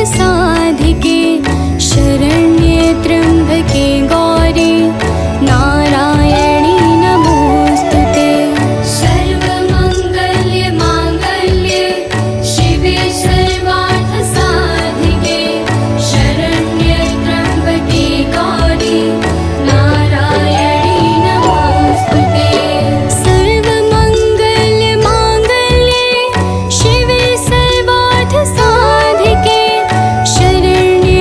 साधिके शरण्ये त्र्यम्बके गौरी नारायणी नमोस्तुते। सर्वमङ्गल्ये माङ्गल्ये शिवे सर्वार्थसाधिके शरण्ये त्र्यम्बके गौरी नारायणी नमोस्तुते। सर्वमङ्गल्ये माङ्गल्ये शिवे सर्वार्थसाधिके शरण्ये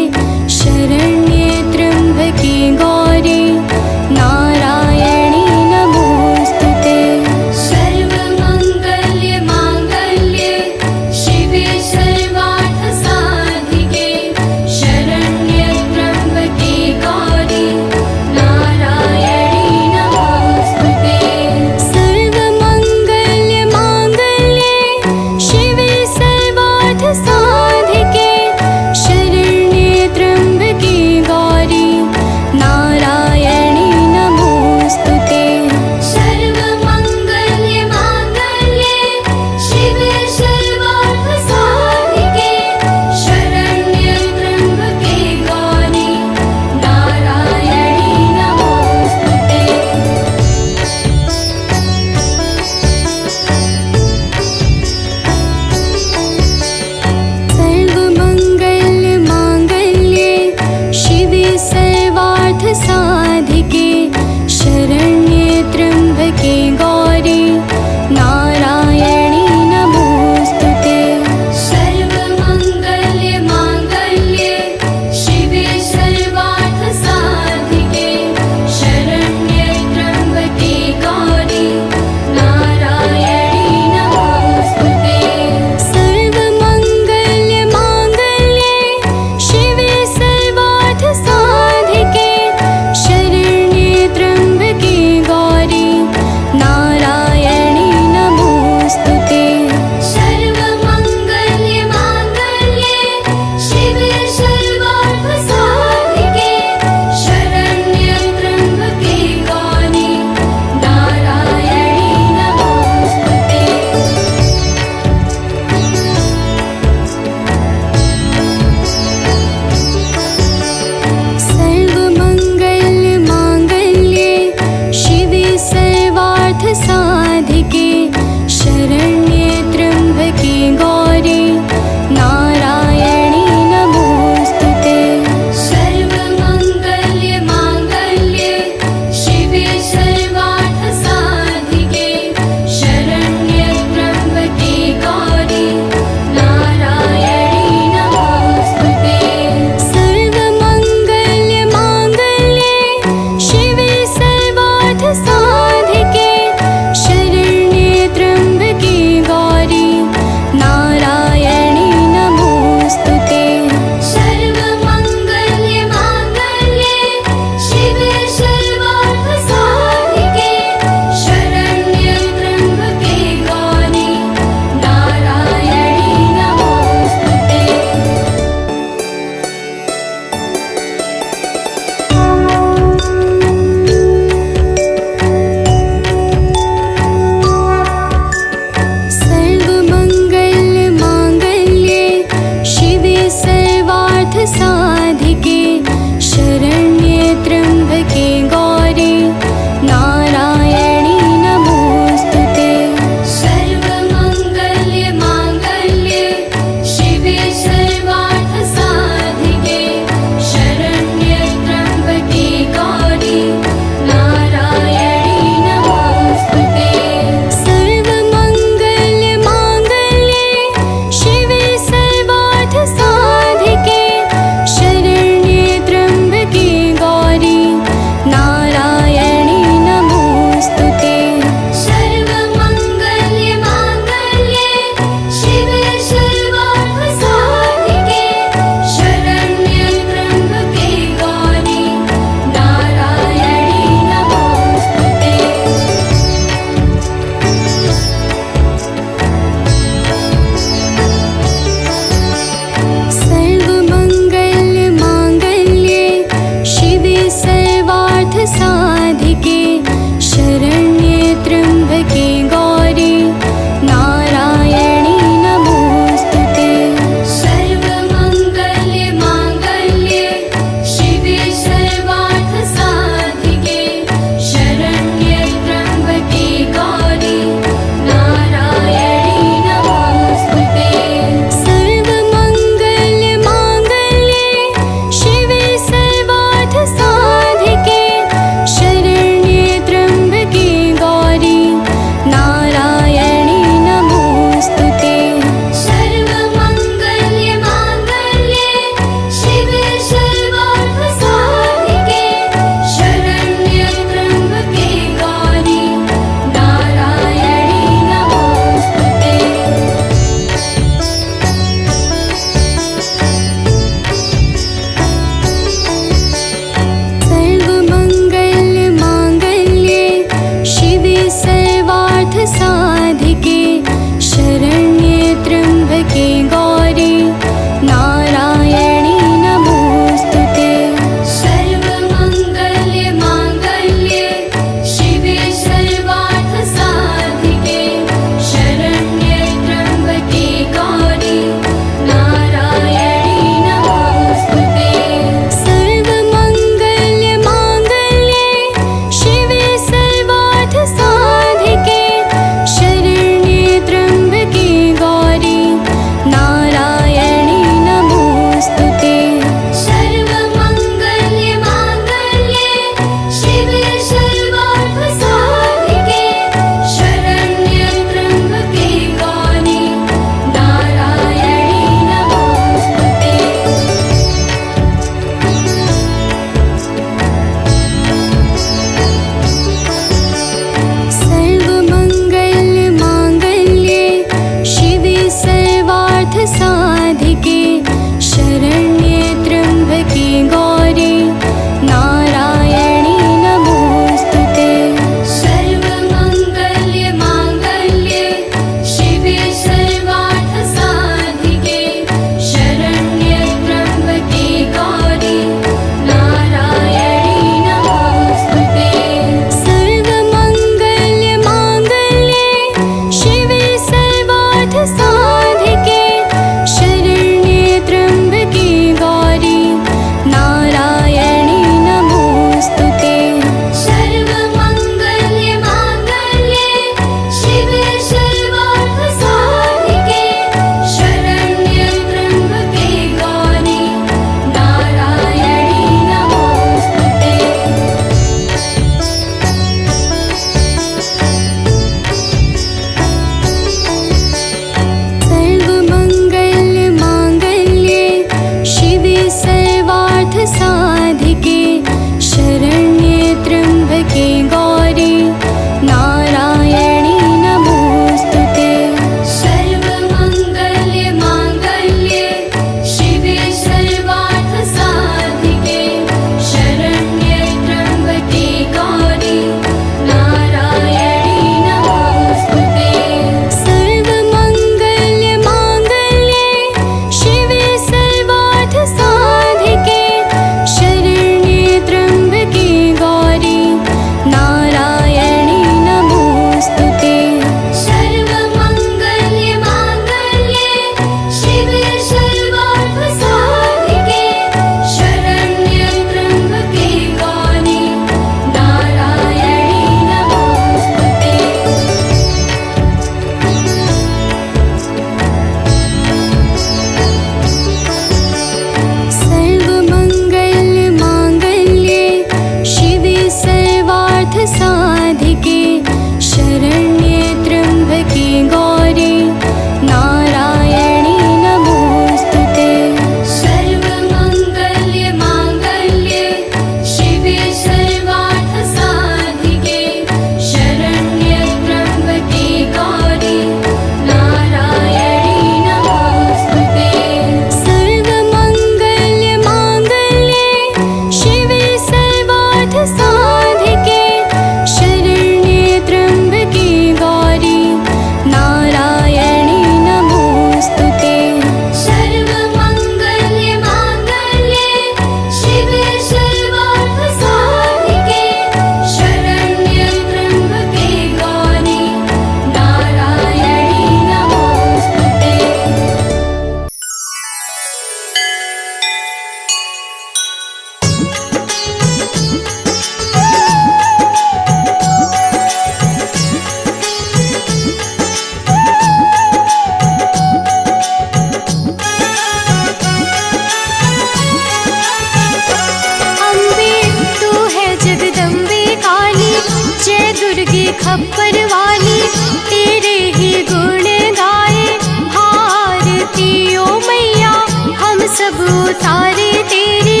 खप्पर वाली तेरे ही गुण गाए भारती। ओ मैया हम सब उतारे तेरी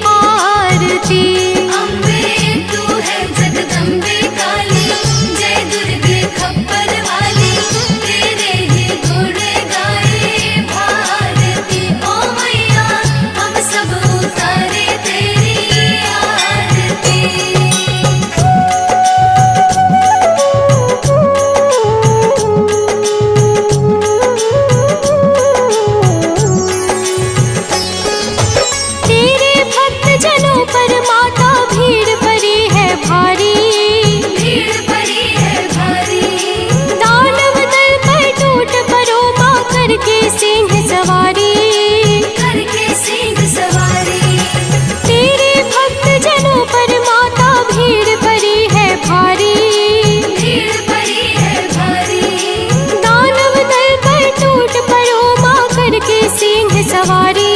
आरती। अम्बे तू है जगदम्बे काली, जय दुर्गे खप्पर वाली तेरे ही गुण गाए भारती। ओ मैया हम सब उतारे तेरी आरती। तेरे भक्त जनों पर माता भीड़ पड़ी है भारी, भीड़ पड़ी है भारी। दानव दल पर टूट पड़ो माँ करके सिंह सवारी, करके सिंह सवारी। तेरे भक्त जनों पर माता भीड़ पड़ी है भारी, भीड़ पड़ी है भारी। दानव दल पर टूट पड़ो माँ करके सिंह सवारी,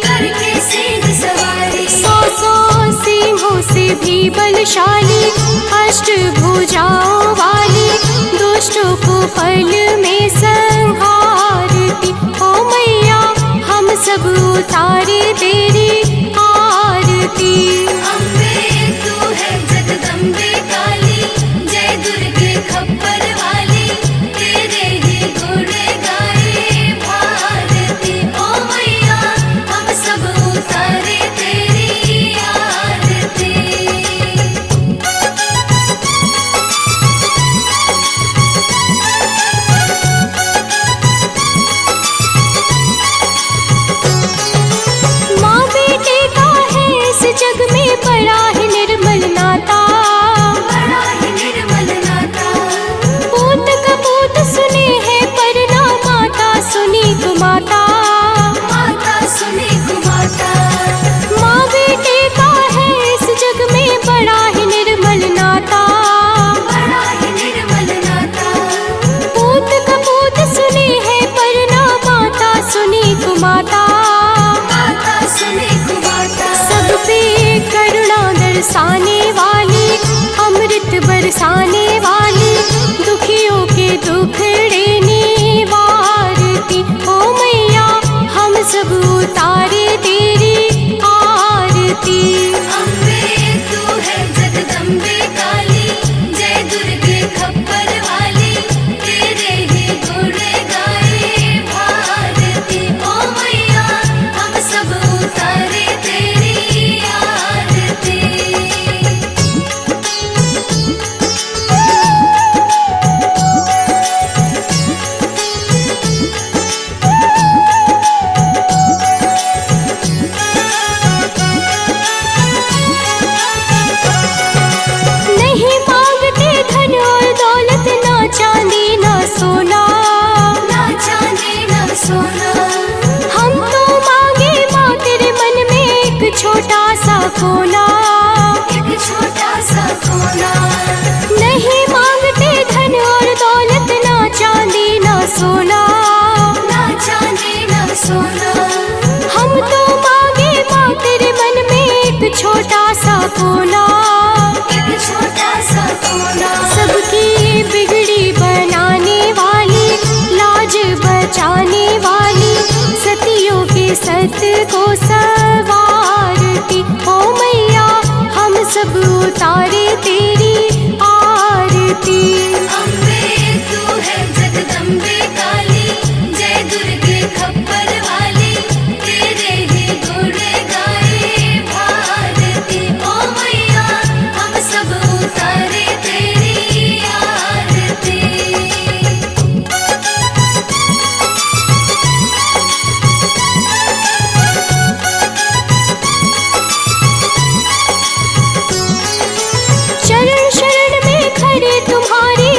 करके सिंह सवारी। सौ सौ सिंहों से भी बलशाली, अष्टभुजाओं वाली दुष्टों को पल में संहारती। ओ मैया हम सब उतारे तेरी आरती। अम्बे तू है जगदम्बे काली, जय दुर्गे खप्पर वाली तेरे ही गुण गाए भारती। ओ मैया हम सब उतारे तेरी आरती। माँ बेटे का है इस जग में बड़ा ही निर्मल नाता, बड़ा ही निर्मल नाता। पूत कपूत सुने हैं पर ना माता सुनी कुमाता, माता सुनी कुमाता। माँ बेटे का है इस जग में बड़ा ही निर्मल नाता, बड़ा ही निर्मल नाता। पूत कपूत सुने हैं पर ना माता सुनी कुमाता, माता सुनी कुमाता। सब पे करुणा दर्शाने वाली, अमृत बरसाने वाली, दुखियों के दुखड़े निवारती। ओ मैया हम सब उतारे तेरी आरती। अम्बे तू है जगदम्बे काली, जय दुर्गे खप्पर वाली तेरे ही गुण गाए भारती। ओ मैया हम सब उतारे तेरी आरती। नहीं मांगते धन और दौलत, ना चांदी ना सोना, ना चांदी ना सोना। हम तो मांगे माँ तेरे मन में एक छोटा सा कोना, एक छोटा सा कोना। नहीं मांगते धन और दौलत, ना चांदी ना सोना, ना चांदी ना सोना। हम तो मांगे माँ तेरे मन में एक छोटा सा कोना, एक छोटा सा कोना। सबकी बिगड़ी बनाने वाली, लाज बचाने वाली, सतियों के सत को सवारती। ओ मैया हम सब उतारे तेरी आरती। अम्बे तू है जगदम्बे काली, जय दुर्गे खप्पर वाली तेरे ही गुण गाए भारती। ओ मैया हम सब उतारे तेरी आरती। चरण शरण में खड़े तुम्हारी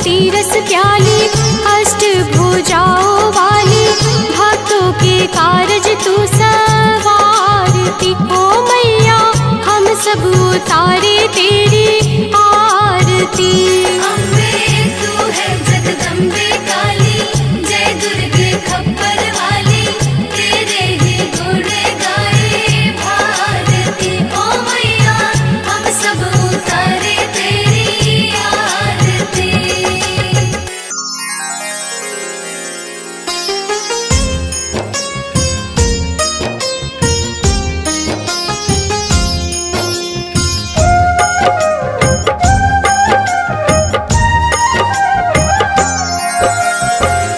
ज्योति रस प्याली, अष्ट भुजाओं वाली, भक्तों के कारज तू सवारती। ओ मैया हम सब उतारे तेरी आरती। अम्बे तू है जगदम्बे काली, जय दुर्गे खप्पर वाली, तेरे ही गुण गाए भारती। ओ मैया हम सब उतारे तेरी आरती।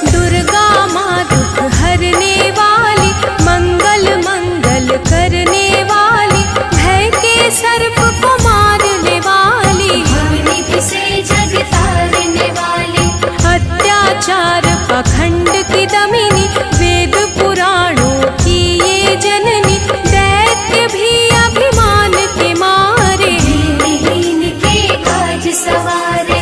दुर्गा माँ दुख हरने वाली, मंगल मंगल करने वाली, भय के सर्प को मारने वाली, भवनिधि से जग तारने वाली, अत्याचार पाखंड की दमिनी, वेद पुराणों की ये जननी, दैत्य भी अभिमान के मारे, दीनहीन के काज सवारे।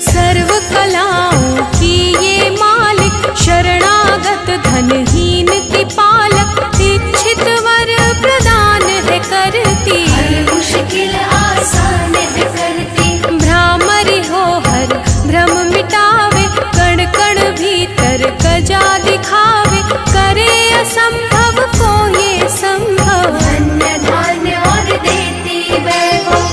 सर्व कलाओं की ये मालिक, शरणागत धनहीन की पालक, इच्छित वर प्रदान है करती, हर मुश्किल आसान है करती। भ्रामरी हो हर भ्रम मिटावे, कण कण भीतर कजा दिखावे, करे असंभव को ये संभव। धन्य धान्य और देती वैभव,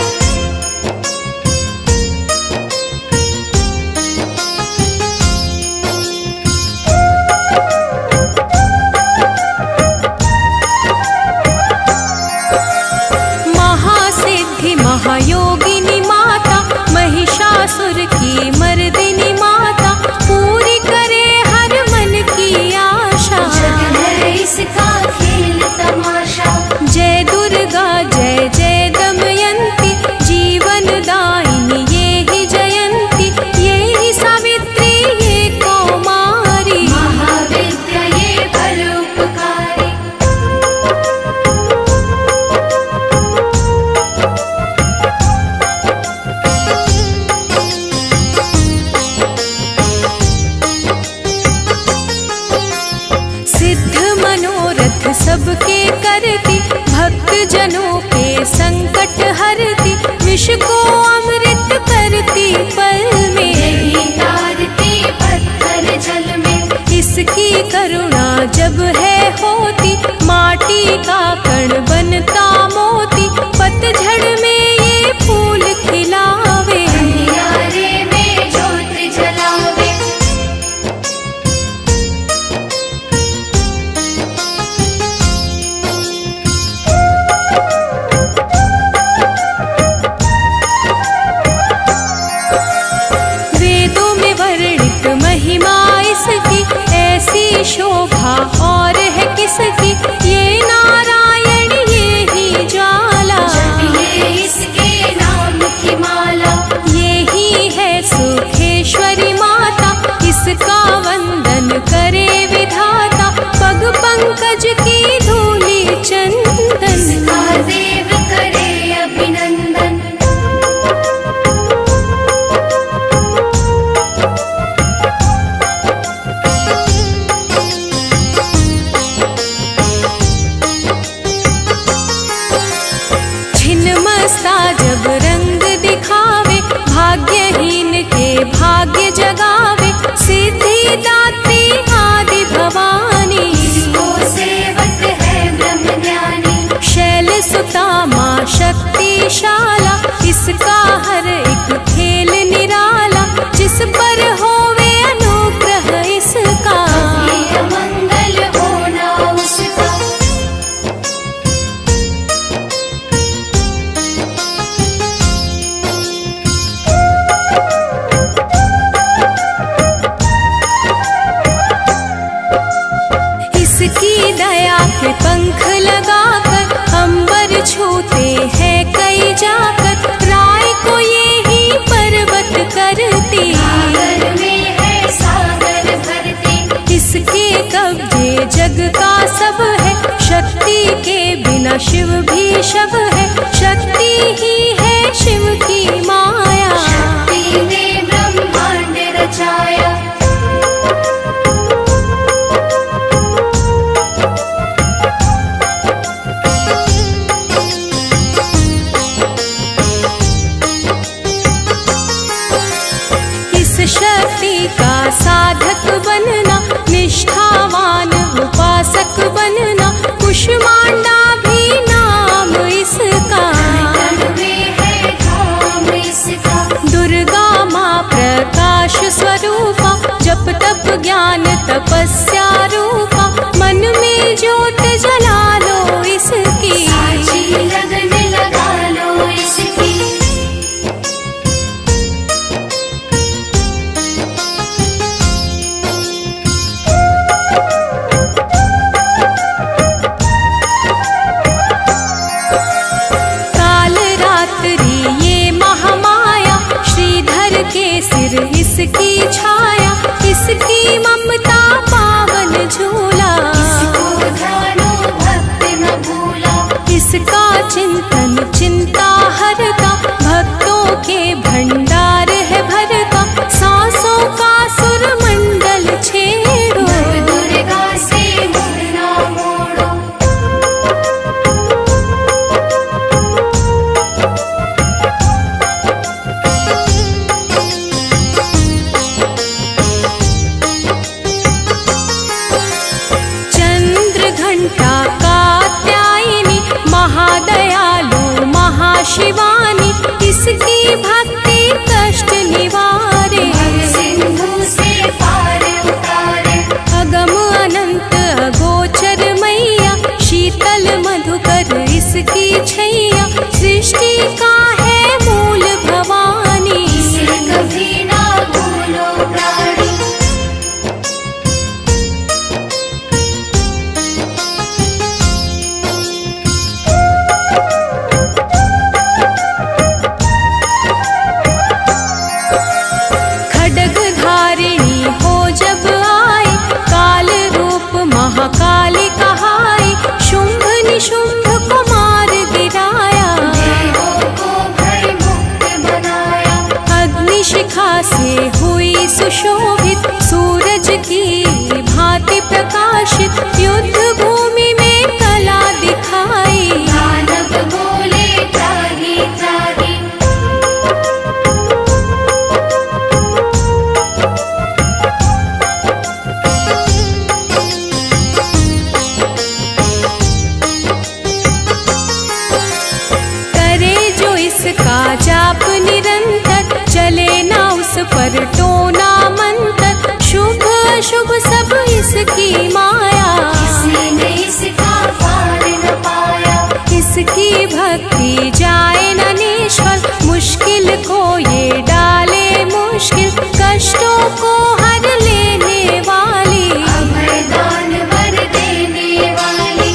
महासिद्धि महायोगिनी माता, महिषासुर की मर्दिनी माता, पूरी करे हर मन की आशा। जग है इसका खेल तमाशा। जय दुर्गा जय जय दमयंती, जीवन दायिनी ये ही जयंती, ये ही सावित्री ये कौमारी, महाविद्या ये परोपकारी। सिद्ध मनोरथ सबके करती, भक्त जनों के संकट हरती, विष को अमृत करती पल में, यही तारती पत्थर जल में। इसकी करुणा जब है होती, माटी का कण बनता मोती, पतझड़ में ये फूल खिलावे, अंधियारे में ज्योत जलावे। वेदों में वर्णित महिमा इसकी, ऐसी शोभा और है किसकी, ये नारायण ये ही ज्वाला, जपिए इसके नाम की माला। ये ही है सुखेश्वरी माता, इसका वंदन करे विधाता, पग पंकज की धूली चंदन, इसका देव करे अभिनंदन। छिन्नमस्ता जब रंग दिखावे, भाग्यहीन के भाग्य जगावे, सिद्धिदात्री आदि भवानी, इसको सेवक है ब्रह्म ज्ञानी। शैल सुता माँ शक्तिशाला, इसका हर एक खेल निराला, जिस पर होवे अनुग्रह इसका, ये मंगल होना उसका। इसकी दया के पंख लगाकर, अंबर छूते हैं न शिव भी शव है, शक्ति ही है शिव की माया। शक्ति ने ब्रह्मांड रचाया। शक्ति का साधक बनना, निष्ठावान उपासक बनना, कुष्मांडा भी नाम इसका। है धाम इसका। दुर्गा माँ प्रकाश स्वरूपा, जप तप ज्ञान तपस्या रूपा, मन में ज्योत जला लो इसकी। साची लगन लगा लो इसकी। सिर इसकी छाया, इसकी ममता पावन झूला। इसको ध्यानो भक्त न भूला। इसका चिंतन चिंता हरता, भक्तों के भंडार है भरता। सांसों का सुर मंडल छेड़ो, दुर्गा से मुड़ ना मोड़ो। महादयालु महाशिवानी, इसकी भक्ति कष्ट निवारे। सिंधु से पार उतारे। अगम अनंत अगोचर मैया, शीतल मधुकर इसकी छैया। सृष्टि का है मूल भवानी, इसे कभी ना भूलो प्राणी। महाकाली कहाई, शुंभ निशुंभ को मार गिराया। देवों को भय मुक्त बनाया। अग्निशिखा से हुई सुशोभित, सूरज की भांति प्रकाशित। युद्ध भूमि में कला दिखाई। दानव बोले त्राही त्राही। इसका जाप निरंतर, चले ना उस पर टोना मंत्र। शुभ अशुभ सब इसकी माया, किसी ने इसका पार न पाया। इसकी भक्ति जाए न निष्फल, मुश्किल को ये डाले मुश्किल। कष्टों को हर लेने वाली, अभय दान वर देने वाली।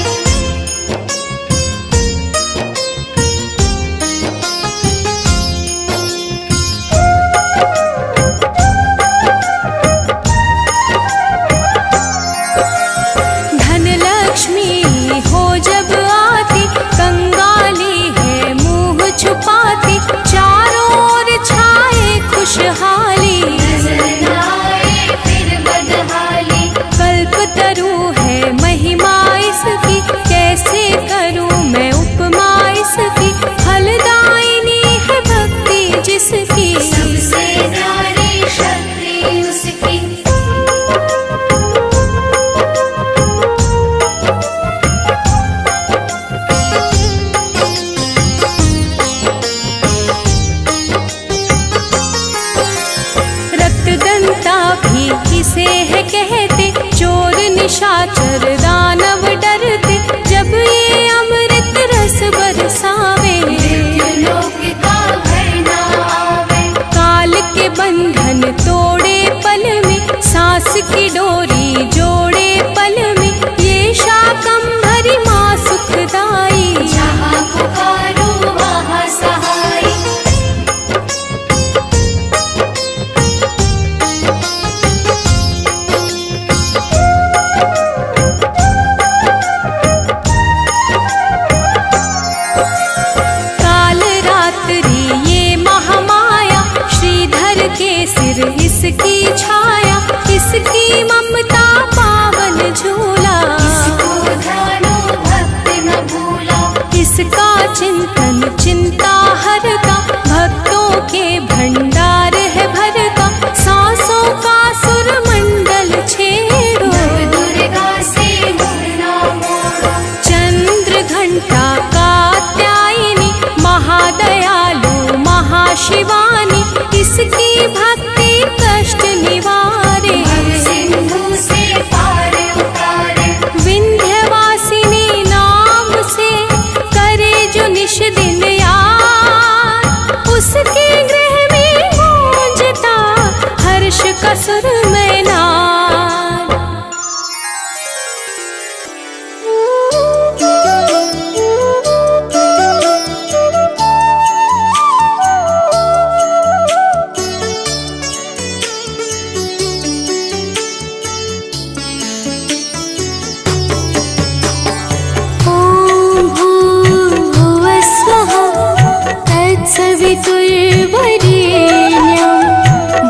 सवितुर्वरेण्यं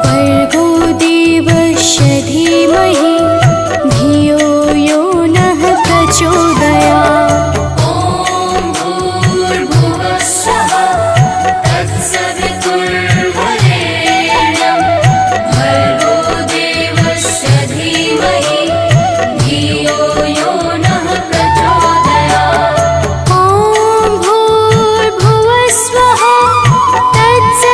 भर्गो देवस्य धीमहि धियो यो नः प्रचोदयात्। ॐ भूर्भुवः स्वः तत्सवितुर्वरेण्यं भर्गो देवस्य धीमहि धियो यो नः प्रचोदयात्। ॐ भूर्भुवः स्वः तत्सवितुर्वरेण्यं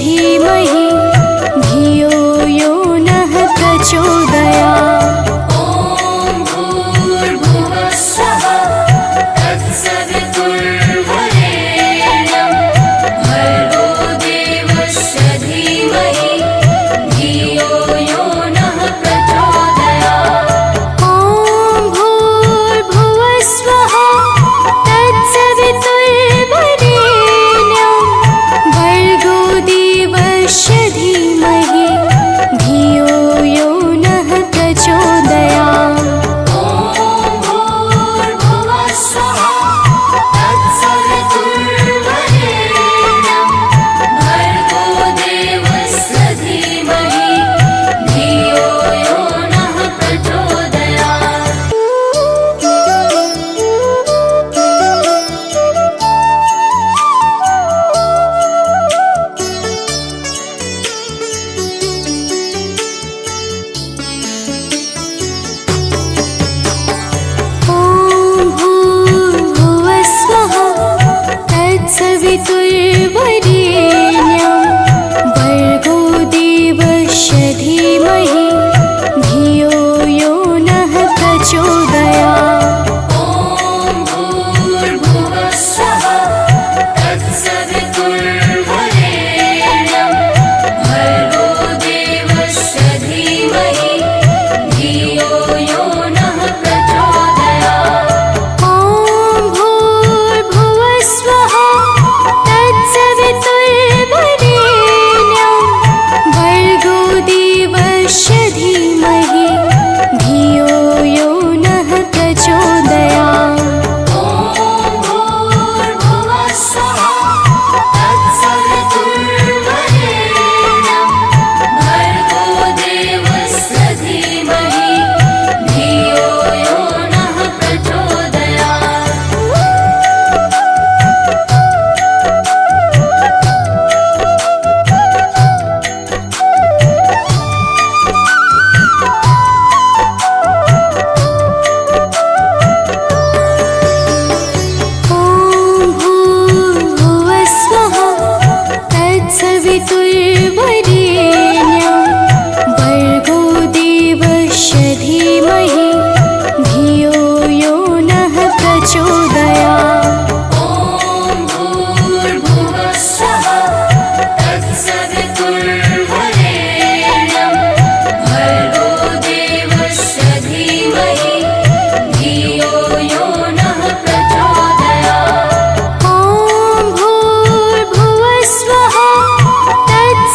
धीमहि धियो यो नः प्रचोदयात्। ॐ भूर्भुवः स्वः तत्सवितुर्वरेण्यं भर्गो देवस्य धीमहि धियो यो नः प्रचोदयात्। ॐ भूर्भुवः स्वः तत्सवितुर्वरेण्यं भर्गो देवस्य धीमहि धियो यो नः प्रचोदयात्। ॐ भूर्भुवः स्वः तत्सवितुर्वरेण्यं भर्गो देवस्य धीमहि धियो यो नः प्रचोदयात्। ॐ भूर्भुवः स्वः तत्सवितुर्वरेण्यं भर्गो देवस्य धीमहि धियो यो नः प्रचोदयात्। ॐ भूर्भुवः स्वः तत्सवितुर्वरेण्यं भर्गो देवस्य धीमहि धियो यो नः प्रचोदयात्। ॐ भूर्भुवः स्वः तत्सवितुर्वरेण्यं भर्गो देवस्य धीमहि धियो यो नः प्रचोदयात्। ॐ भूर्भुवः स्वः तत्सवितुर्वरेण्यं भर्गो देवस्य धीमहि धियो यो नः प्रचोदयात्। ॐ भूर्भुवः स्वः तत्सवितुर्वरेण्यं भर्गो देवस्य धीमहि धियो यो नः प्रचोदयात्। ॐ भूर्भुवः स्वः तत्सवितुर्वरेण्यं भर्गो देवस्य धीमहि धियो यो नः प्रचोदयात्। ॐ भूर्भुवः स्वः तत्सवितुर्वरेण्यं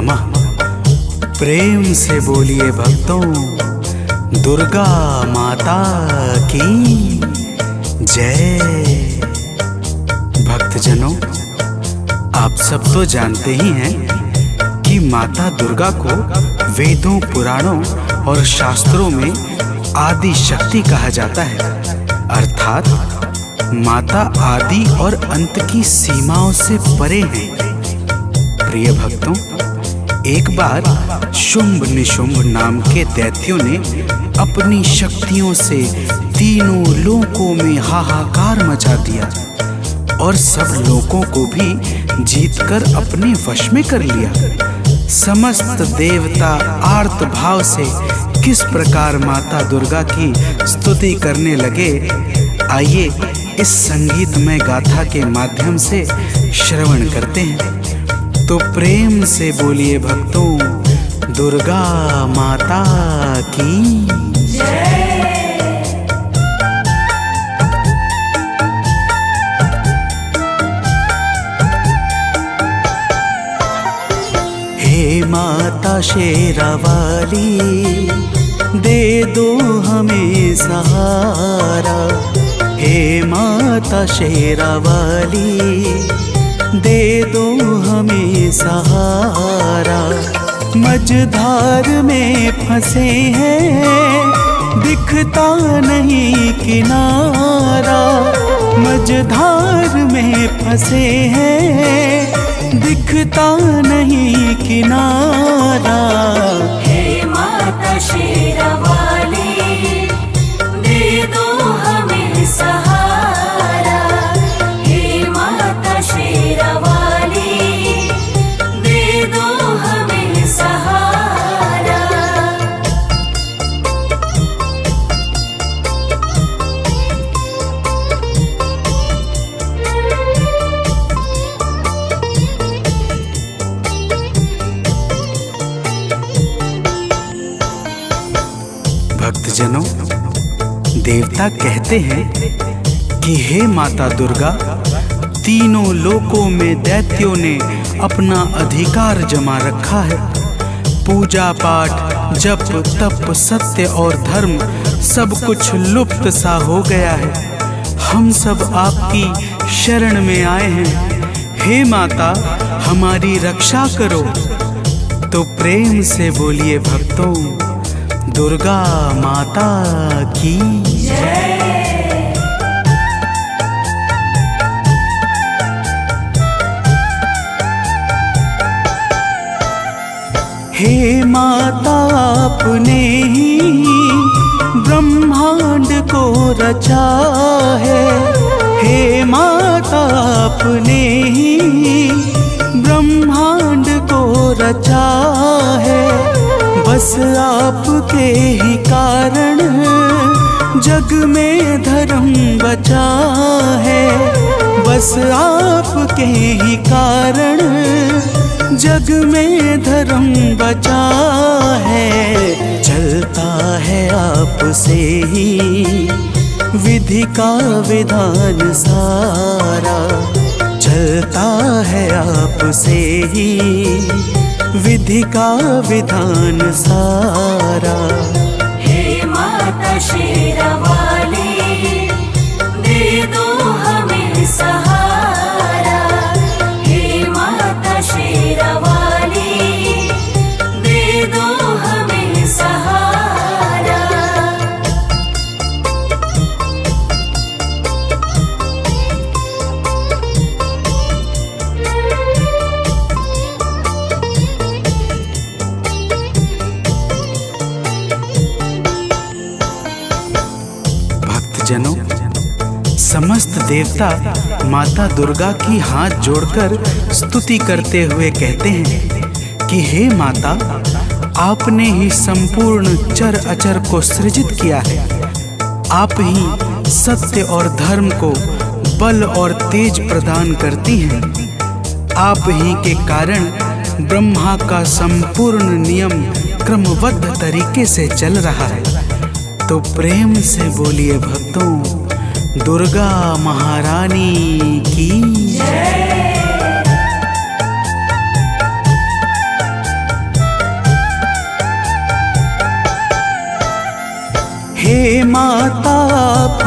नमः। प्रेम से बोलिए भक्तों, दुर्गा माता की जय। भक्तजनों, आप सब तो जानते ही हैं कि माता दुर्गा को वेदों, पुराणों और शास्त्रों में आदि शक्ति कहा जाता है, अर्थात माता आदि और अंत की सीमाओं से परे हैं। प्रिय भक्तों, एक बार शुंभ निशुंभ नाम के दैत्यों ने अपनी शक्तियों से तीनों लोकों में हाहाकार मचा दिया और सब लोगों को भी जीतकर अपने वश में कर लिया। समस्त देवता आर्त भाव से किस प्रकार माता दुर्गा की स्तुति करने लगे, आइए इस संगीतमय गाथा के माध्यम से श्रवण करते हैं। तो प्रेम से बोलिए भक्तों, दुर्गा माता की जय। हे माता शेरावाली, दे दो हमें सहारा। हे माता शेरावाली, दे दो हमें सहारा। मझधार में फंसे हैं, दिखता नहीं किनारा। मझधार में फंसे हैं, दिखता नहीं किनारा। हे माता शेरावाली, दे दो हमें सहारा। हे माता शेरावाली, दे दो हमें सहारा। भक्तजनों, देवता कहते हैं कि हे माता दुर्गा, तीनों लोकों में दैत्यों ने अपना अधिकार जमा रखा है। पूजा पाठ, जप तप, सत्य और धर्म सब कुछ लुप्त सा हो गया है। हम सब आपकी शरण में आए हैं। हे माता, हमारी रक्षा करो। तो प्रेम से बोलिए भक्तों, दुर्गा माता की जय। हे माता, आपने ही ब्रह्मांड को रचा है। हे माता, आपने ही ब्रह्मांड को रचा है। बस आपके ही कारण जग में धर्म बचा है। बस आपके ही कारण जग में धर्म बचा है। चलता है आपसे ही विधि का विधान सारा। चलता है आपसे ही विधि का विधान सारा। हे माता शेरावाली, दे दो हमें सहारा। हे माता शेरावाली, दे दो हमें सहारा। जनों, समस्त देवता माता दुर्गा की हाथ जोड़कर स्तुति करते हुए कहते हैं कि हे माता, आपने ही संपूर्ण चर अचर को सृजित किया है। आप ही सत्य और धर्म को बल और तेज प्रदान करती हैं। आप ही के कारण ब्रह्मा का संपूर्ण नियम क्रमबद्ध तरीके से चल रहा है। तो प्रेम से बोलिए भक्तों, दुर्गा महारानी की जय।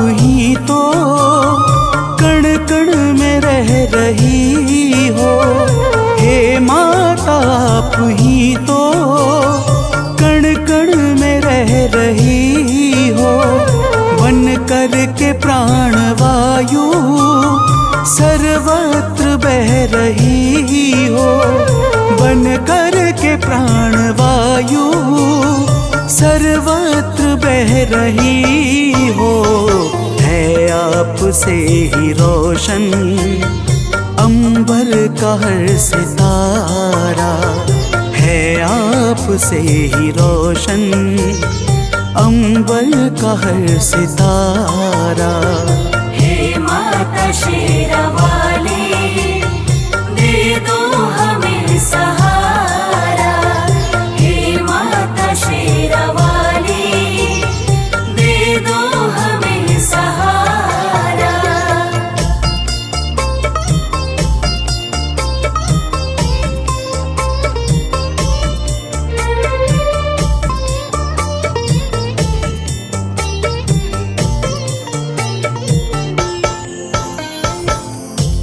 ही तो कण कण में रह रही हो। हे माता आप ही तो कण कण में रह रही हो। बन कर के प्राण वायु सर्वत्र बह रही हो। बन कर के प्राण वायु सर्वत्र बह रही हो। है आपसे ही रोशन अंबर का हर सितारा। है आपसे ही रोशन अंबर का हर सितारा। हे माता शेरावाली दे दो हमें सहारा। हे माता शेरावाली दे दो हमें सहारा।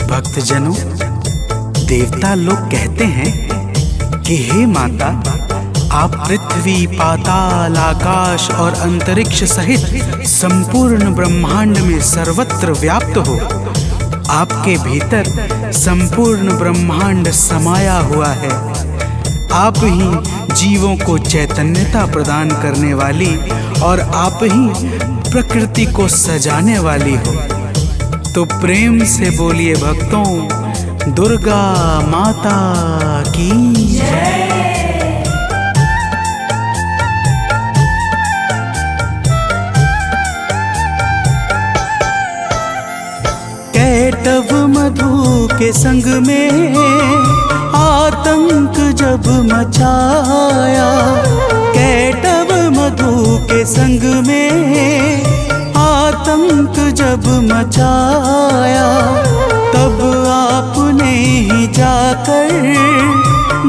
भक्तजनों, देवता लोग कहते हैं कि हे माता, आप पृथ्वी, पाताल, आकाश और अंतरिक्ष सहित संपूर्ण ब्रह्मांड में सर्वत्र व्याप्त हो। आपके भीतर संपूर्ण ब्रह्मांड समाया हुआ है। आप ही जीवों को चैतन्यता प्रदान करने वाली और आप ही प्रकृति को सजाने वाली हो। तो प्रेम से बोलिए भक्तों, दुर्गा माता की जय। कैटव मधु के संग में आतंक जब मचाया। कैटव मधु के संग में आतंक जब मचाया। तब आपने ही जाकर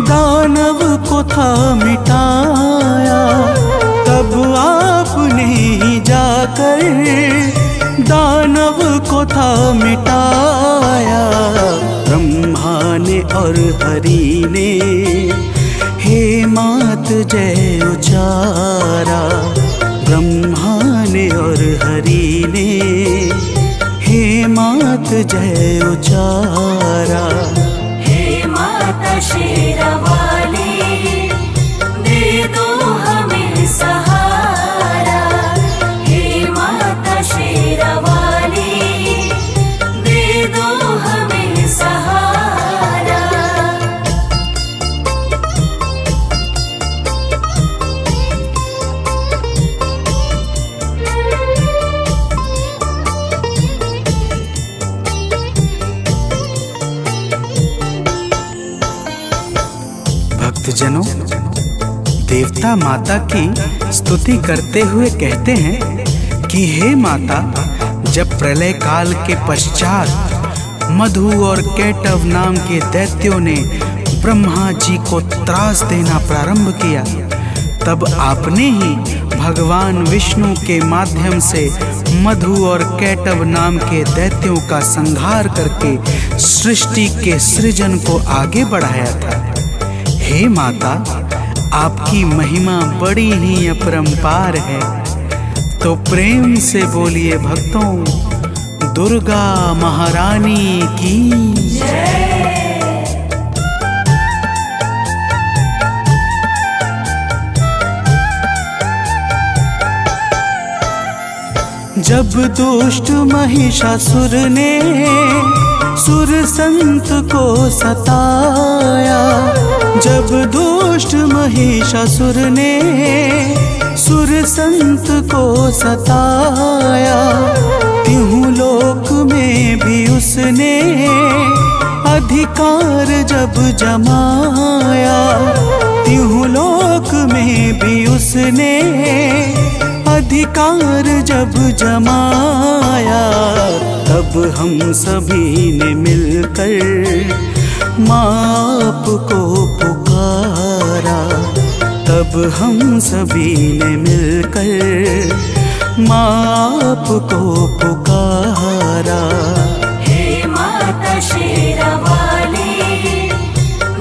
दानव को था मिटाया। तब आपने ही जाकर दानव को था मिटाया। ब्रह्मा ने और हरि ने हे मात जय उचारा। ब्रह्मा ने और हरि ने हे मात जय उचारा। हे माता शेरावाली दे दो हमें सहारा। हे माता शेरावाली दे दो हमें सहारा। भक्तजनों, देवता माता की स्तुति करते हुए कहते हैं कि हे माता, जब प्रलय काल के पश्चात मधु और कैटव नाम के दैत्यों ने ब्रह्मा जी को त्रास देना प्रारंभ किया, तब आपने ही भगवान विष्णु के माध्यम से मधु और कैटव नाम के दैत्यों का संहार करके सृष्टि के सृजन को आगे बढ़ाया था। हे माता, आपकी महिमा बड़ी ही अपरंपार है। तो प्रेम से बोलिए भक्तों, दुर्गा महारानी की जय। जब दुष्ट महिषासुर ने सुर संत को सताया। जब दुष्ट महिषासुर ने सुर संत को सताया। तिहु लोक में भी उसने अधिकार जब जमाया। तिहु लोक में भी उसने अधिकार जब जमाया। तब हम सभी ने मिलकर माँ को पुकारा। तब हम सभी ने मिलकर माँ आपको पुकारा। हे माता शेरावाली,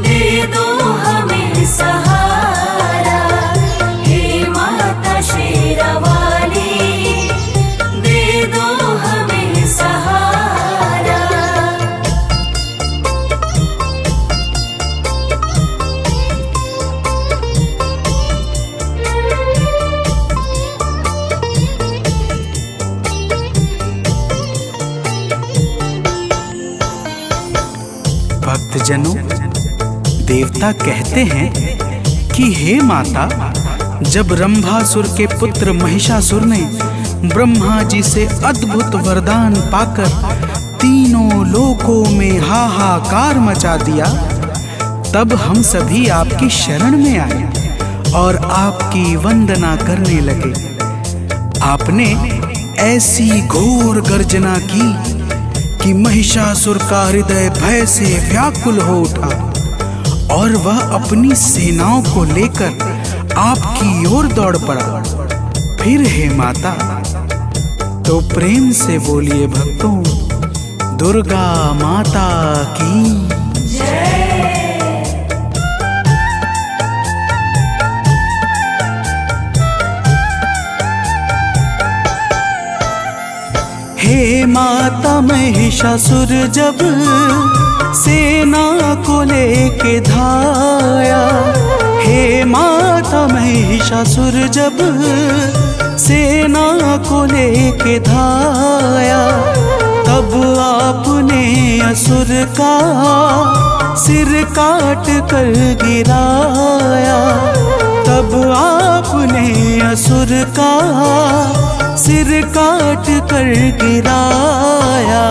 दे दो हमें सहारा। हे माता शेरावाली, दे दो हमें सहारा। भक्तजनों, देवता कहते हैं कि हे माता, जब रंभासुर के पुत्र महिषासुर ने ब्रह्मा जी से अद्भुत वरदान पाकर तीनों लोकों में हाहाकार मचा दिया, तब हम सभी आपकी शरण में आए और आपकी वंदना करने लगे। आपने ऐसी घोर गर्जना की कि महिषासुर का हृदय भय से व्याकुल हो उठा और वह अपनी सेनाओं को लेकर आपकी ओर दौड़ पड़ा। फिर हे माता, तो प्रेम से बोलिए भक्तों, दुर्गा माता की हे माता, महिषासुर जब सेना को लेके धाया। हे माता, महिषासुर जब सेना को लेके धाया, तब आपने असुर का सिर काट कर गिराया। तब आपने असुर का सिर काट कर गिराया।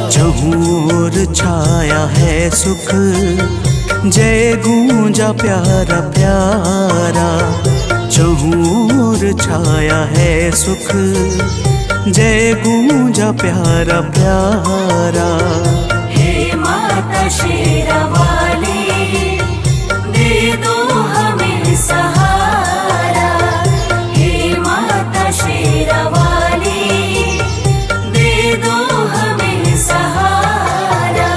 चहुर छाया है सुख, जय गूंजा प्यारा प्यारा। चहुर छाया है सुख, जय गूंजा प्यारा प्यारा। हे माता शेरावाली, दे दो हमें सहारा। हे माता शेरावाली, दे दो हमें सहारा।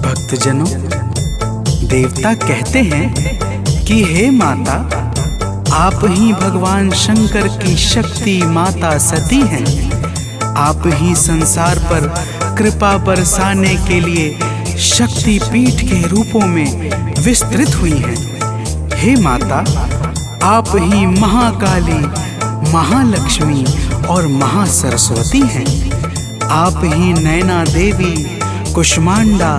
भक्तजनों, देवता कहते हैं कि हे माता, आप ही भगवान शंकर की शक्ति माता सती हैं। आप ही संसार पर कृपा बरसाने के लिए शक्ति पीठ के रूपों में विस्तृत हुई हैं। हे माता, आप ही महाकाली, महालक्ष्मी और महासरस्वती हैं। आप ही नैना देवी, कुष्मांडा,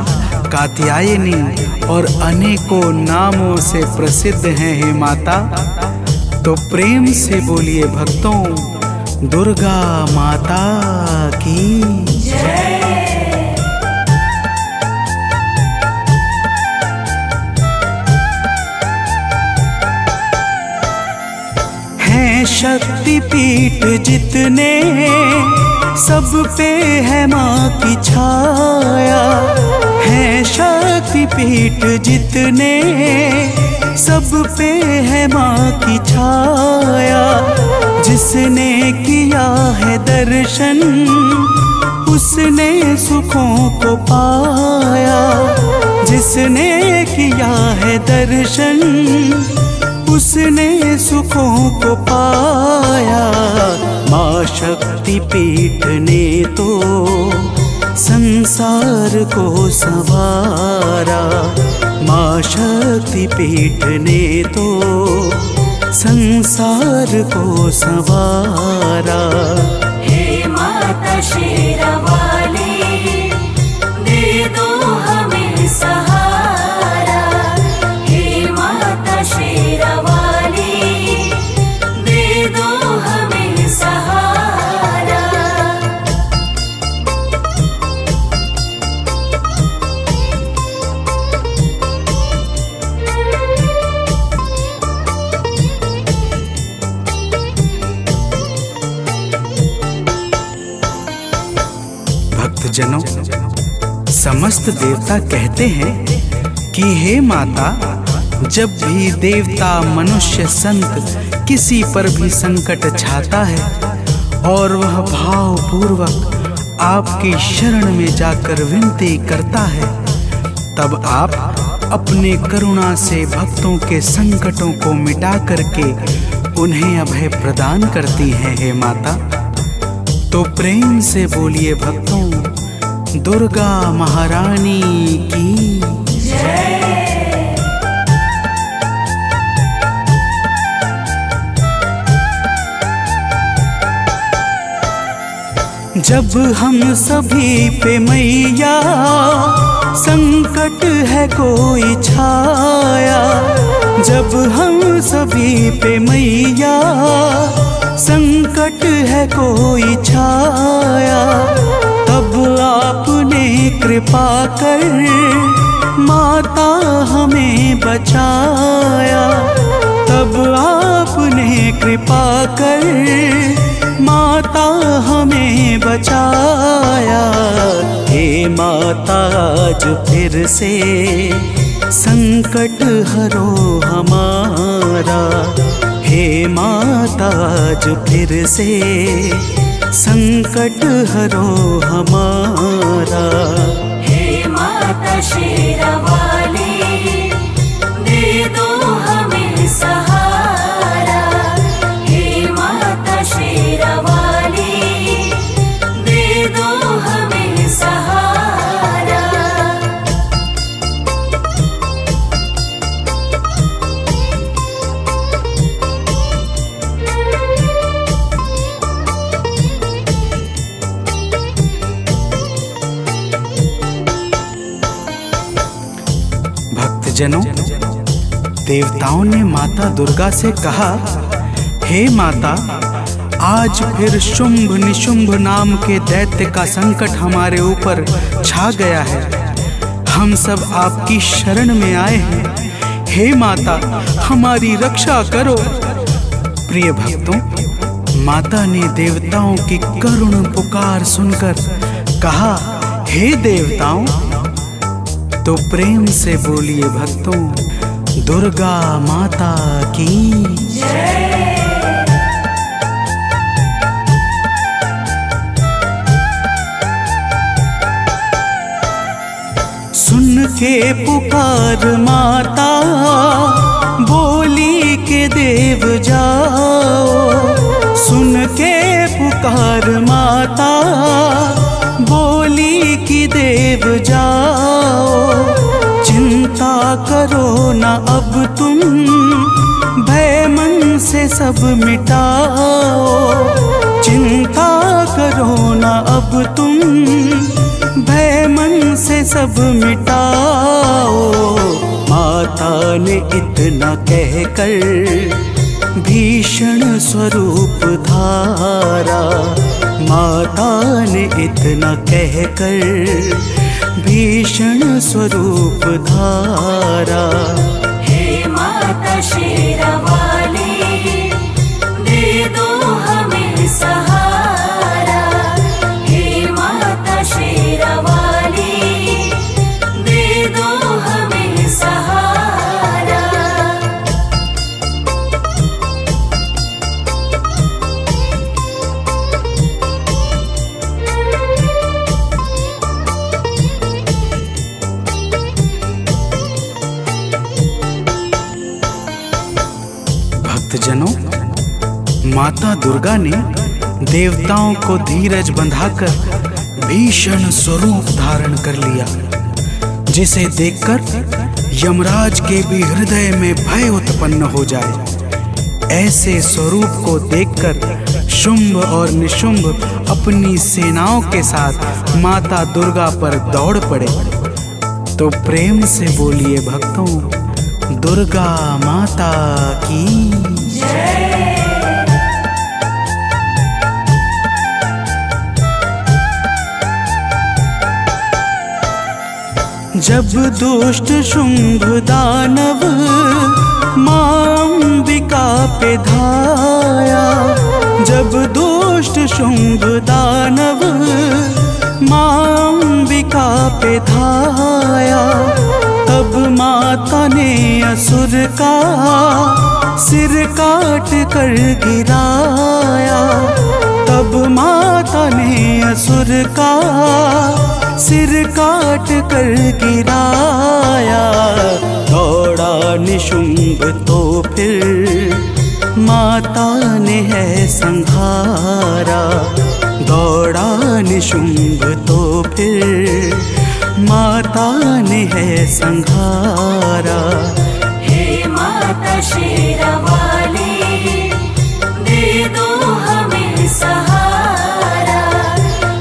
कात्यायनी और अनेकों नामों से प्रसिद्ध हैं। हे माता, तो प्रेम से बोलिए भक्तों, दुर्गा माता की जय। हैं शक्ति पीठ जितने, सब पे है माँ की छाया। हैं शक्ति पीठ जितने, सब पे है माँ की छाया। जिसने किया है दर्शन, उसने सुखों को पाया। जिसने किया है दर्शन, उसने सुखों को पाया। माँ शक्ति पीठ ने तो संसार को संवारा। माँ शक्ति पीठ ने तो संसार को संवारा। हे माता शेरावाली, दे दो हमें सहारा। हे माता शेरावाली, दे दो हमें सहारा। समस्त देवता कहते हैं कि हे माता, जब भी देवता मनुष्य संत किसी पर भी संकट छाता है और वह भावपूर्वक आपकी शरण में जाकर विनती करता है, तब आप अपने करुणा से भक्तों के संकटों को मिटा करके उन्हें अभय प्रदान करती हैं हे माता। तो प्रेम से बोलिए भक्तों, दुर्गा महारानी की जय। जब हम सभी पे मैया संकट है कोई छाया, जब हम सभी पे मैया संकट है कोई छाया, तब आपने कृपा कर माता हमें बचाया, तब आपने कृपा कर माता हमें बचाया। हे माता आज फिर से संकट हरो हमारा, हे माता आज फिर से संकट हरो हमारा। हे माता शेरावाली, दे दो हमें सहारा। हे माता शेरावाली, दे दो हमें सहारा। भक्तजनों, देवताओं ने माता दुर्गा से कहा, हे माता, आज फिर शुंभ निशुंभ नाम के दैत्य का संकट हमारे ऊपर छा गया है। हम सब आपकी शरण में आए हैं, हे माता हमारी रक्षा करो। प्रिय भक्तों, माता ने देवताओं की करुण पुकार सुनकर कहा, हे देवताओं। तो प्रेम से बोलिए भक्तों, दुर्गा माता की जय। सुन के पुकार माता बोली के देव जाओ, सुन के पुकार माता बोली की देव जाओ। चिंता करो ना अब तुम, भय मन से सब मिटाओ। चिंता करो ना अब तुम, भय मन से सब मिटाओ। माता ने इतना कहकर भीषण स्वरूप धारा, माता ने इतना कहकर भीषण स्वरूप धारा। हे माता शेरावाली, दे दो हमें सहारा। हे माता शेरावाली, दे दो हमें सहारा। भक्तजनों, माता दुर्गा ने देवताओं को धीरज बंधाकर भीषण स्वरूप धारण कर लिया, जिसे देखकर यमराज के भी हृदय में भय उत्पन्न हो जाए। ऐसे स्वरूप को देखकर शुंभ और निशुंभ अपनी सेनाओं के साथ माता दुर्गा पर दौड़ पड़े। तो प्रेम से बोलिए भक्तों, दुर्गा माता की जय। जब दुष्ट शुंभ दानव मां अंबिका पे धाया, जब दुष्ट शुंभ दानव मां अंबिका कांपे धाया, तब माता ने असुर का सिर काट कर गिराया। तब माता ने असुर का सिर काट कर गिराया। दौड़ा निशुंभ तो फिर माता ने है संहारा। दौड़ा निशुंभ तो फिर माता ने है संहारा। हे माता शेरावाली, दे दो हमें सहारा।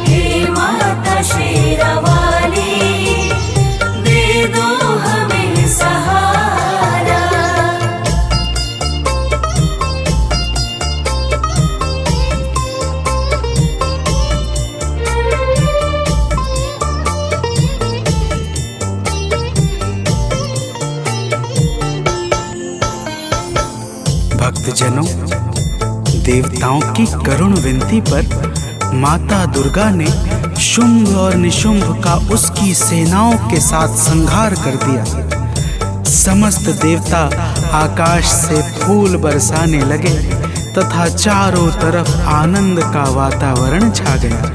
हे माता शेरावाली, दे दो हमें सहारा। भक्तजनों, देवताओं की करुण विनती पर माता दुर्गा ने शुंभ और निशुंभ का उसकी सेनाओं के साथ संहार कर दिया। समस्त देवता आकाश से फूल बरसाने लगे तथा चारों तरफ आनंद का वातावरण छा गया।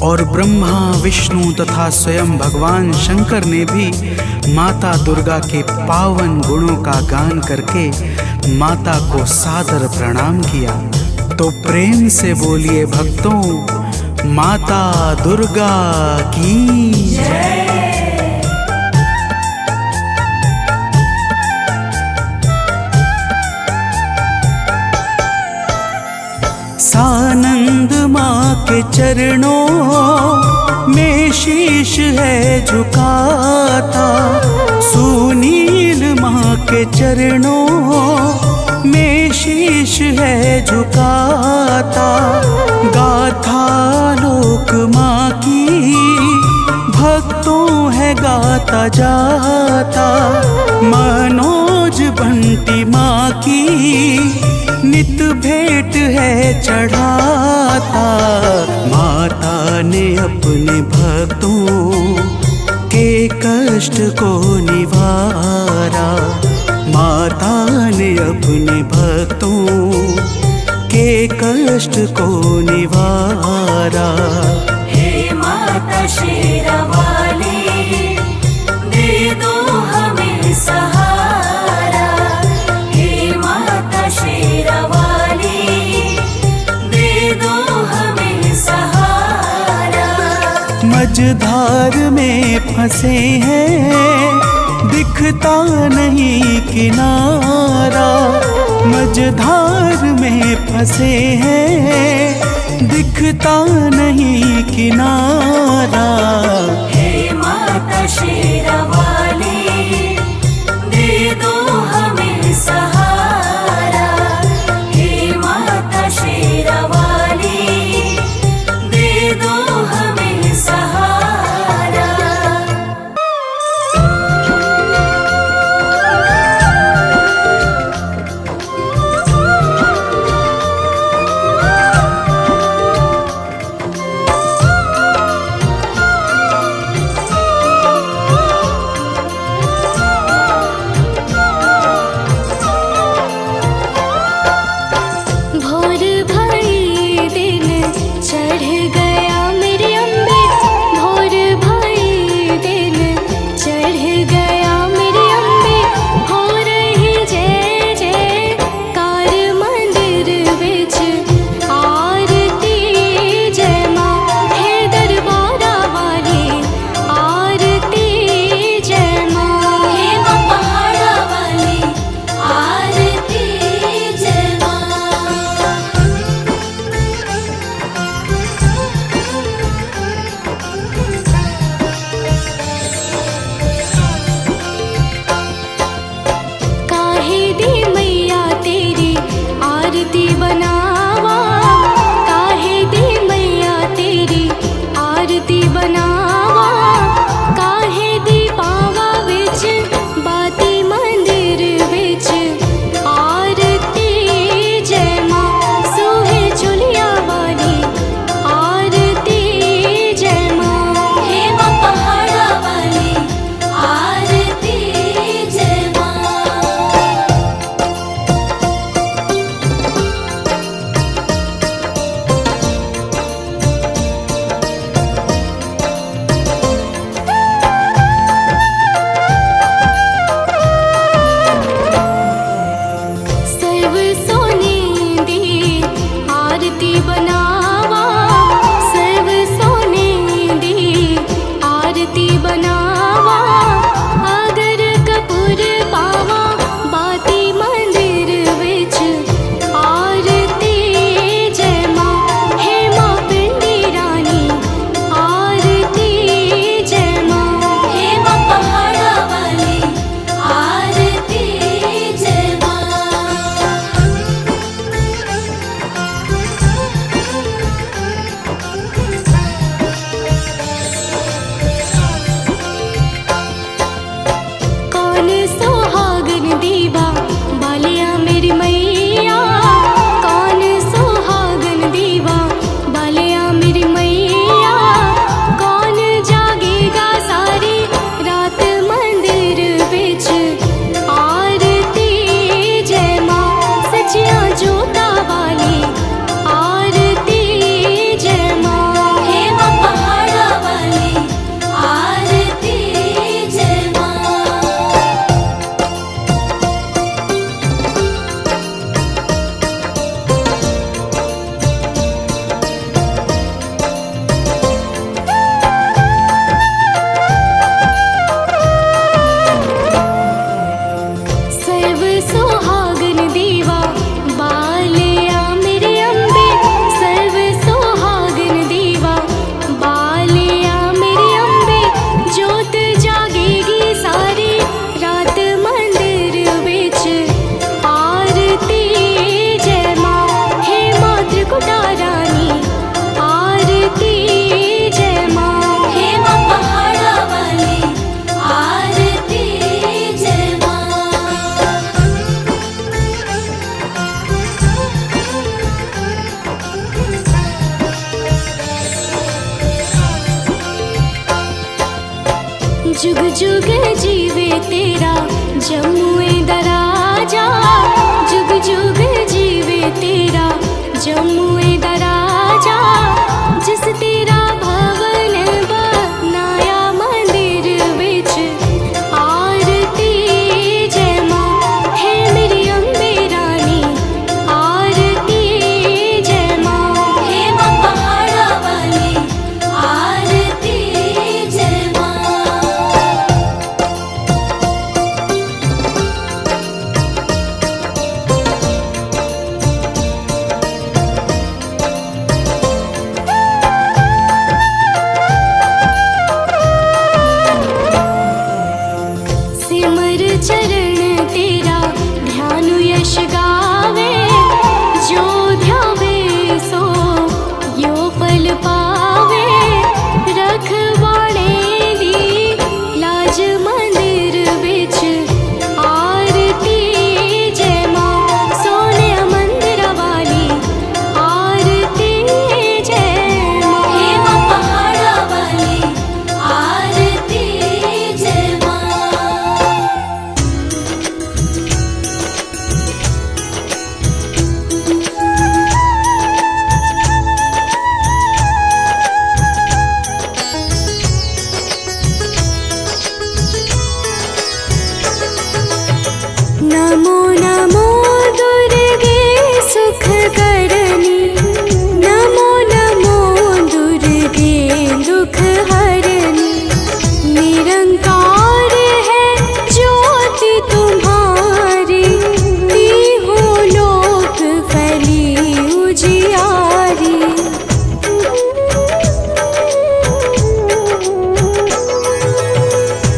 और ब्रह्मा, विष्णु तथा स्वयं भगवान शंकर ने भी माता दुर्गा के पावन गुणों का गान करके माता को सादर प्रणाम किया। तो प्रेम से बोलिए भक्तों, माता दुर्गा की जय। सानंद माँ के चरणों में शीश है झुकाता। सुनील माँ के चरणों में शीश है झुकाता। गाथा लोक माँ की भक्तों है गाता जाता। मनोज बंटी माँ की नित भेंट है चढ़ाता। माता ने अपने भक्तों के कष्ट को निवारा। माता ने अपने भक्तों के कष्ट को निवारा। हे माता शेरावाली, दे दो हमें सहारा। हे माता शेरावाली, दे दो हमें सहारा। मझधार में फंसे हैं, दिखता नहीं किनारा। मझधार में फंसे हैं, दिखता नहीं किनारा। हे माता शेरावाली, दे दो हमें सहारा। हे माता शेरावाली, दे दो हमें सहारा। कौन सुहागन दीवा बालिया मेरी मैया, कौन सुहागन दीवा बालिया मेरी मैया, कौन जागेगा सारी रात मंदिर बिच आरती जय माँ, सचिया जोता वाली आरती जय माँ, हे माँ पहाड़ा वाली आरती जय माँ। सर्व सुहागन दीवा बालिया मेरे अम्बे, सर्व सुहागन दीवा बालिया मेरे अम्बे, जोत जागेगी सारी रात मंदिर बिच आरती जय माँ, हे माँ त्रिकुटा रानी आरती जय माँ, हे माँ पहाड़ा वाली आरती जय माँ। जुग जुग जीवे तेरा जमुए दराजा, जुग जुग जीवे तेरा जमुए दराजा, जिस तेरा भवन बनाया मंदिर बिच आरती जय माँ, हे मेरी अम्बे रानी आरती जय माँ, हे माँ पहाड़ा वाली आरती जय माँ। सिमर चरण तेरा ध्यान यश गावे, जो ध्यावे सो यो फल पावे, रखवाणे दी लाज मंदिर बिच आरती जय माँ, सोने मंदिर वाली आरती जय माँ, हे माँ पहाड़ा वाली आरती जय माँ। नमो नमो दुर्गे सुख करनी, नमो नमो दुर्गे दुख हरनी, निरंकार है ज्योति तुम्हारी, तीहों लोक फैली उजियारी।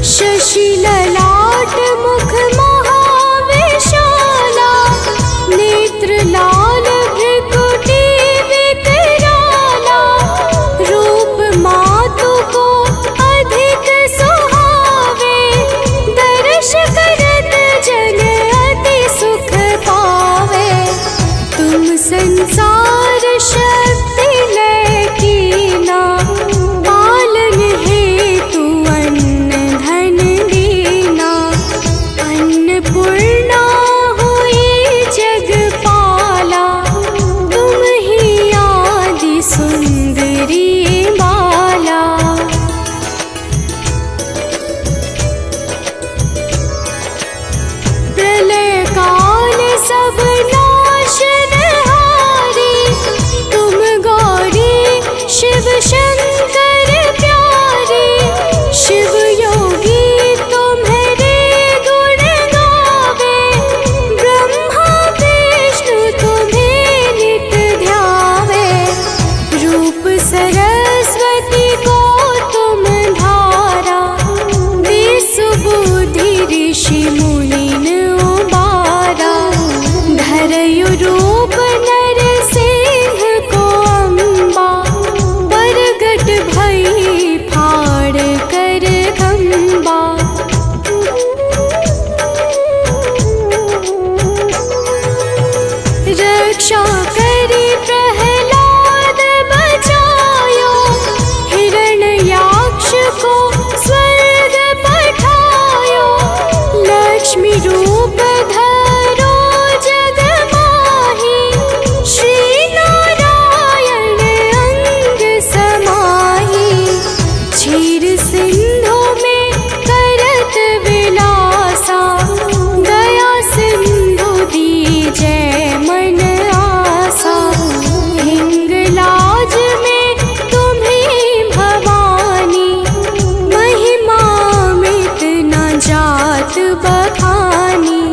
शशि ललाट मुख महाविशाला, नेत्र लाल भृकुटी विकराला, रूप मातु को अधिक सुहावे, दर्श करत जन अति सुख पावे, तुम संसार शक्ति लय कीना, पालन हेतु अन्न धन दीना, अन्नपूर्णा हुई जगपाला, तुम ही आदि सुंदरी बाला। प्रलय काल सब नाशनहारी, तुम गौरी शिव शंकर प्यारी, शिव योगी तुम्हारे गुण गावे, ब्रह्मा विष्णु तुम्हें नित ध्यावे, रूप सरस्वती को तुम धारा, विसुबुद्धि ऋषि मुनिन उबारा, धरयु रूप नर सिंह को अम्बा, प्रगट भई फाड़ कर खम्बा। रूप धरो जग माही, श्री नारायण अंग समाही। क्षीर सिंधु में करत विलासा, दया सिंधु दीजै मन आसा। हिंगलाज में तुम्हीं भवानी, महिमा मित न जात बखानी।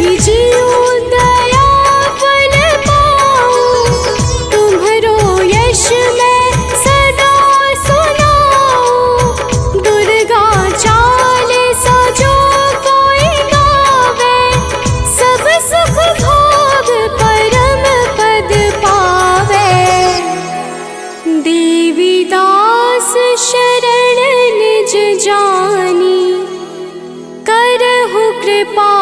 जीऊं दया फल पाऊं, तुम्हरो यश मैं सदा सुनाऊं। दुर्गा चालीसा जो कोई गावे, सब सुख भोग परम पद पावे। देवी दास शरण निज जानी, करहु कृपा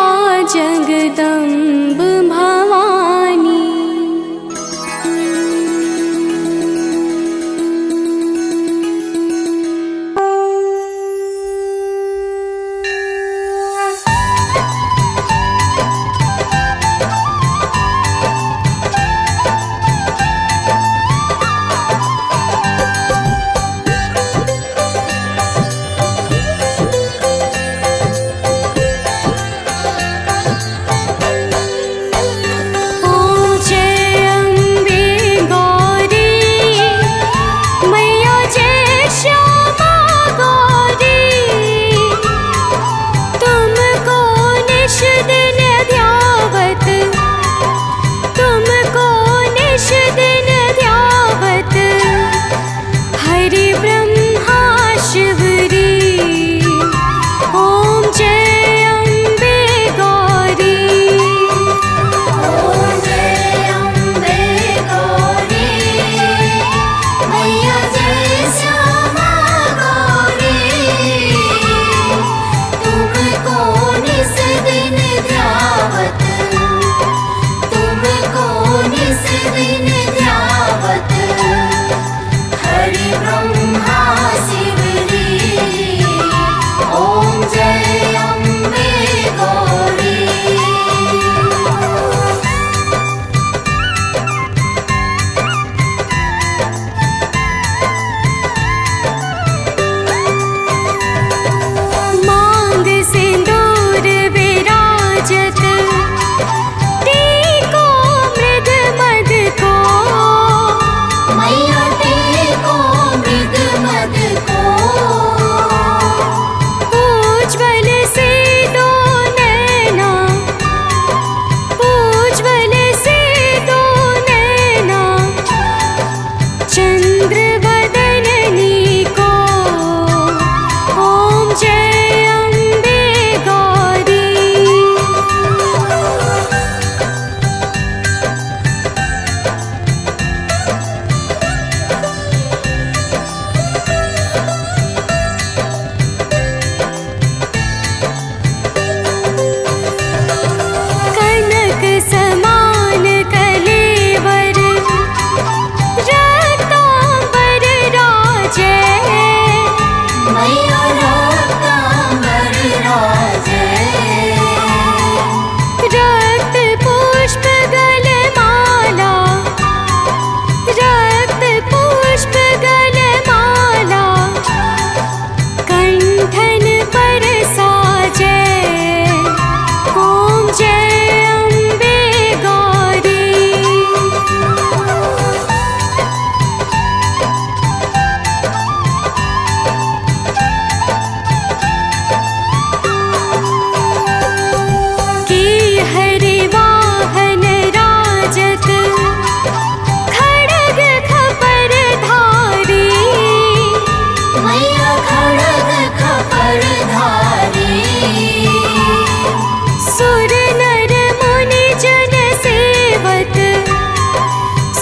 जगदम्ब भवानी।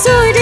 सुर